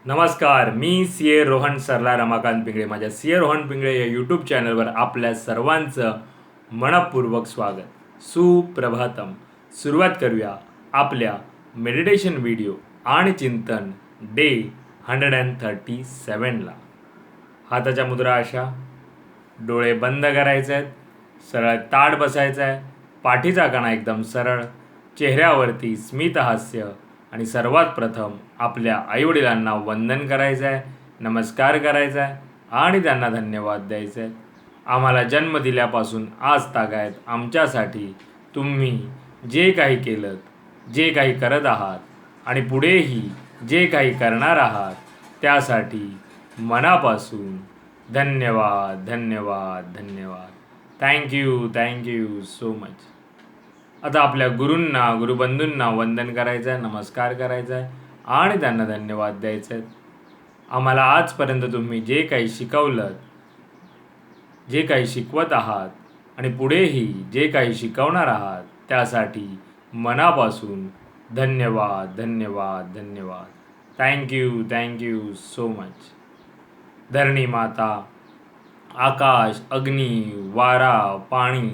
नमस्कार, मी सी रोहन सरला रमाकांत पिंगळे. माझ्या रोहन पिंगळे या यूट्यूब चॅनलवर आपल्या सर्वांचं मनपूर्वक स्वागत. सुप्रभातम. सुरुवात करूया आपल्या मेडिटेशन व्हिडिओ आणि चिंतन डे 137ला. हाताच्या मुद्रा अशा, डोळे बंद करायचे आहेत, सरळ ताठ बसायचं आहे, पाठीचा कणा एकदम सरळ, चेहऱ्यावरती स्मितहास्य आणि सर्वात प्रथम आपल्या आईवडिलांना वंदन करायचं आहे, नमस्कार करायचा आहे आणि त्यांना धन्यवाद द्यायचे आहेत. आम्हाला जन्म दिल्यापासून आज तागायत आमच्यासाठी तुम्ही जे काही केलं, जे काही करत आहात आणि पुढेही जे काही करणार आहात त्यासाठी मनापासून धन्यवाद धन्यवाद धन्यवाद. Thank you so much. आता आपल्या गुरूंना, गुरुबंधूंना वंदन करायचं आहे, नमस्कार करायचा आहे आणि त्यांना धन्यवाद द्यायचे आहेत. आम्हाला आजपर्यंत तुम्ही जे काही शिकवलं, जे काही शिकवत आहात आणि पुढेही जे काही शिकवणार आहात त्यासाठी मनापासून धन्यवाद धन्यवाद धन्यवाद. Thank you so much. धरणी माता, आकाश, अग्नी, वारा, पाणी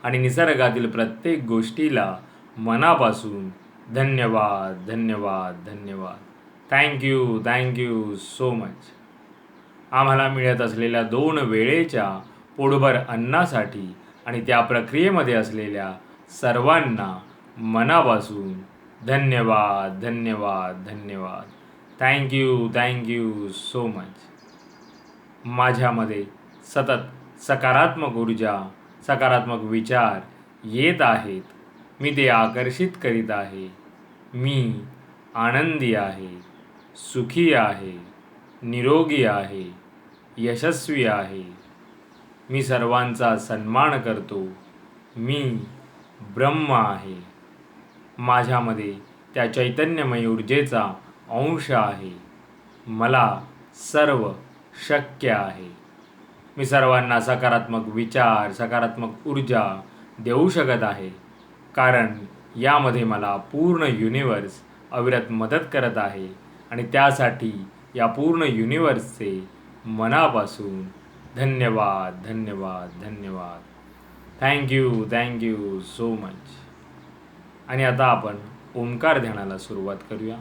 आणि निसर्गातील प्रत्येक गोष्टीला मनापासून धन्यवाद धन्यवाद धन्यवाद. Thank you so much. आम्हाला मिळत असलेल्या 2 वेळेच्या पोटभर अन्नासाठी आणि त्या प्रक्रियेमध्ये असलेल्या सर्वांना मनापासून धन्यवाद धन्यवाद धन्यवाद. Thank you so much. माझ्यामध्ये सतत सकारात्मक ऊर्जा, सकारात्मक विचार येत आहेत. मी ते आकर्षित करीत आहे. मी आनंदी आहे, सुखी आहे, निरोगी आहे, यशस्वी आहे. मी सर्वांचा सन्मान करतो. मी ब्रह्म आहे. माझ्यामध्ये त्या चैतन्यमय ऊर्जेचा अंश आहे. मला सर्व शक्य आहे. मी सर्वांना सकारात्मक विचार, सकारात्मक ऊर्जा देऊ शकत आहे, कारण यामध्ये मला पूर्ण युनिवर्स अविरत मदत करत आहे आणि त्यासाठी या पूर्ण युनिवर्सचे मनापासून धन्यवाद धन्यवाद धन्यवाद. Thank you so much. आणि आता आपण ओंकार ध्यानाला सुरुवात करूया.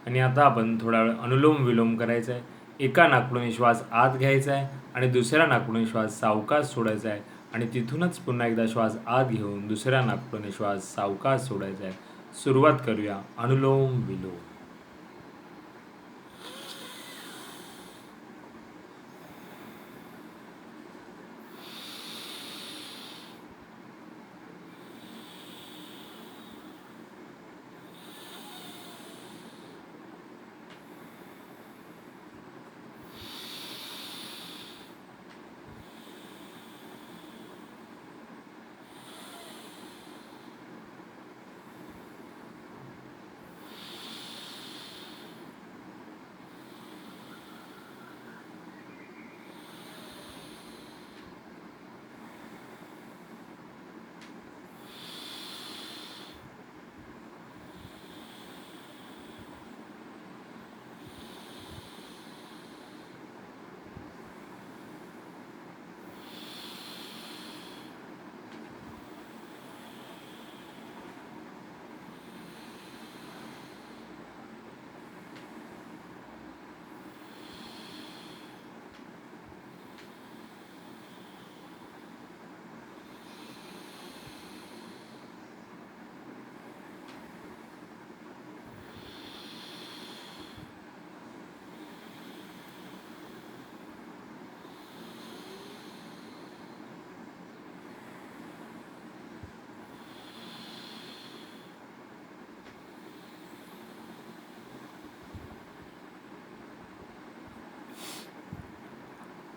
आणि आता आपण थोडा वेळ अनुलोम विलोम करायचा आहे. एका नाकपुडीने श्वास आत घ्यायचा आहे आणि दुसऱ्या नाकपुडीने श्वास सावकाश सोडायचा आहे आणि तिथूनच पुन्हा एकदा श्वास आत घेऊन दुसऱ्या नाकपुडीने श्वास सावकाश सोडायचा आहे. सुरुवात करूया अनुलोम विलोम.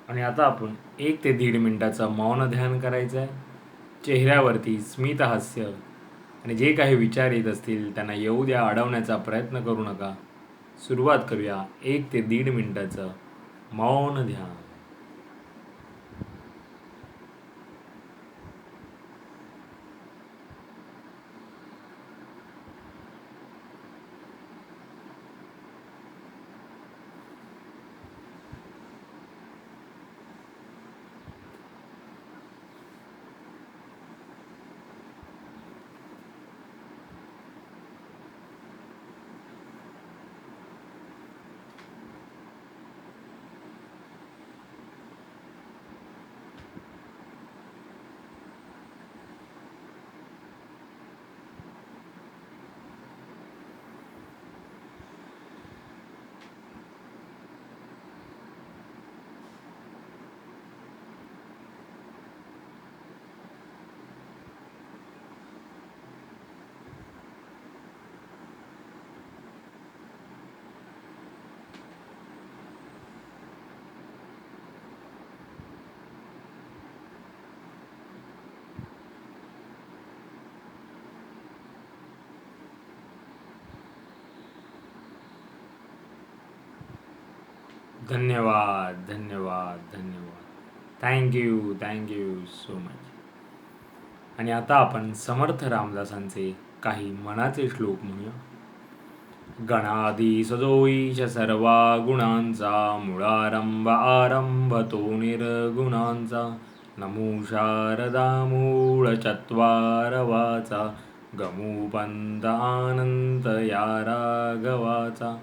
आणि आता आपण 1 ते 1.5 मिनिटाचं मौन ध्यान करायचं आहे. चेहऱ्यावरती स्मित हास्य आणि जे काही विचार येत असतील त्यांना येऊ द्या, अडवण्याचा प्रयत्न करू नका. सुरुवात करूया 1 ते 1.5 मिनिटाचं मौन ध्यान. धन्यवाद धन्यवाद धन्यवाद. Thank you so much. आणि आता आपण समर्थ रामदासांचे काही मनाचे श्लोक म्हणूया. गणाधी सजोईश सर्वा गुणांचा मूळारंभ आरंभ तो निर्गुणांचा. नमो शारदा मूळ चत्वारवाचा गमुपंत आनंत या राघवाचा.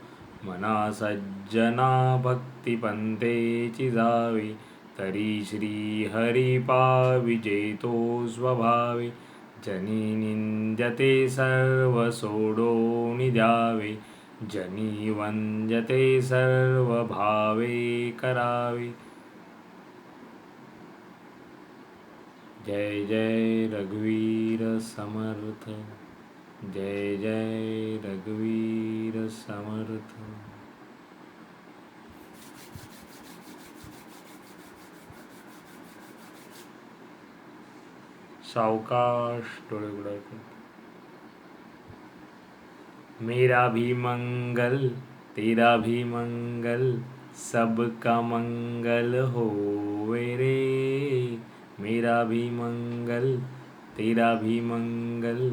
मना सज्जना भक्तिपंथेची जावे तरी श्री हरी पाविजेतो स्वभावे. जनी निंद्यते सर्व सोडोनि द्यावे जनी वंद्यते सर्व भावे करावे. जय जय रघुवीर समर्थ. जय जय रघुवीर समर्थ. सावकाश डोळे उघडायचे. मेरा भी मंगल तेरा भी मंगल सबका मंगल होवे रे. मेरा भी मंगल तेरा भी मंगल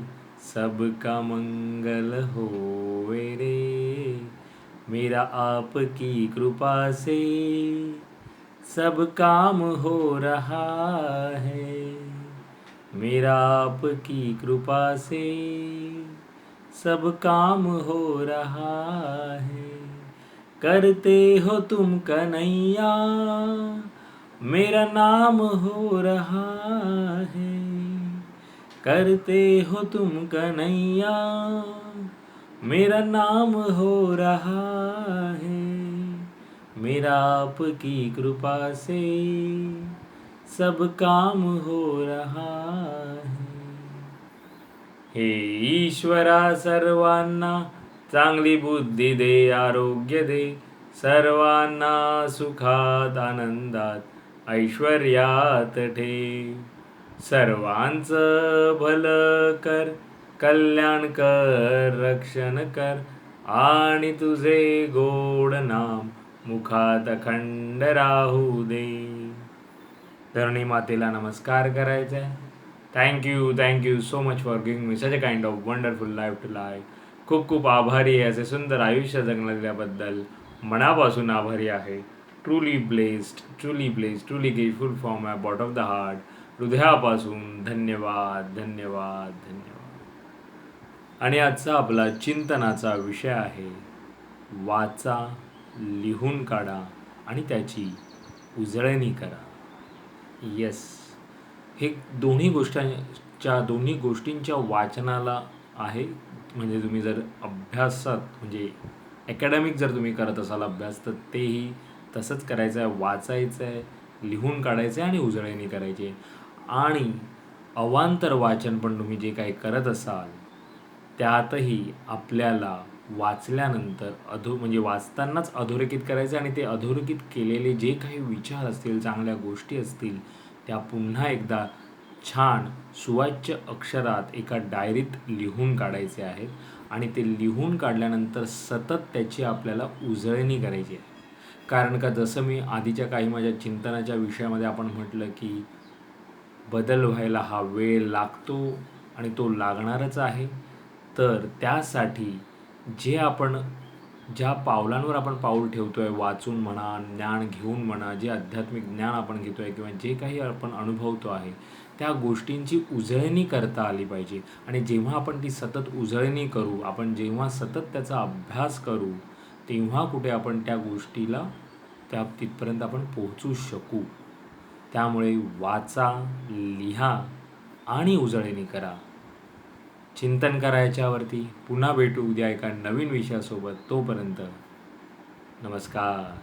सबका मंगल होवे रे. मेरा आपकी कृपा से सब काम हो रहा है. मेरा आपकी कृपा से सब काम हो रहा है, करते हो तुम कन्हैया, मेरा नाम हो रहा है, करते हो तुम कन्हैया, मेरा नाम हो रहा है, मेरा आपकी कृपा से सब काम हो रहा है. हे ईश्वरा सर्वांना चांगली बुद्धी दे, आरोग्य दे, सर्वांना सुखात आनंदात ऐश्वर्यात ठेव. सर्वांचं भलं कर, कल्याण कर, रक्षण कर, आणि तुझे गोड नाम मुखात अखंड राहू दे. धरणी मातेला नमस्कार करायचा आहे. Thank you so much for giving me such a kind of wonderful life to life. खूप खूप आभारी आहे असे सुंदर आयुष्य जगण्यात दिल्याबद्दल. मनापासून आभारी आहे. Truly blessed, truly grateful from my bottom of the heart. हृदयापासून धन्यवाद धन्यवाद धन्यवाद. आणि आजचा आपला चिंतनाचा विषय आहे, वाचा, लिहून काढा आणि त्याची उजळणी करा. येस, हे दोन्ही गोष्टींच्या वाचनाला आहे. म्हणजे तुम्ही जर अभ्यासात म्हणजे ॲकॅडमिक जर तुम्ही करत असाल अभ्यास, तर तेही तसंच करायचं आहे. वाचायचं आहे, लिहून काढायचं आहे आणि उजळणी करायची आहे. आणि अवांतर वाचन पण तुम्ही जे काही करत असाल त्यातही आपल्याला वाचल्यानंतर म्हणजे वाचतानाच अधोरेखित करायचं आणि ते अधोरेखित केलेले जे काही विचार असतील, चांगल्या गोष्टी असतील, त्या पुन्हा एकदा छान सुवाच्य अक्षरात एका डायरीत लिहून काढायचे आहेत. आणि ते लिहून काढल्यानंतर सतत त्याची आपल्याला उजळणी करायची आहे. कारण का जसं मी आधीच्या काही माझ्या चिंतनाच्या विषयामध्ये आपण म्हटलं की बदल व्हायला हा वेळ लागतो आणि तो लागणारच आहे. तर त्यासाठी ज्या पावलांवर आपण पाऊल ठेवतो आहे, वाचून म्हणा, ज्ञान घेऊन म्हणा, जे आध्यात्मिक ज्ञान आपण घेतो आहे किंवा जे काही आपण अनुभवतो आहे, त्या गोष्टींची उजळणी करता आली पाहिजे. आणि जेव्हा आपण ती सतत उजळणी करू, आपण जेव्हा सतत त्याचा अभ्यास करू, तेव्हा कुठे आपण त्या गोष्टीला तिथपर्यंत आपण पोहोचू शकू. त्यामुळे वाचा, लिहा आणि उजळणी करा. चिंतन करायच्यावरती पुन्हा भेटू उद्या एका नवीन विषयासोबत. तोपर्यंत नमस्कार.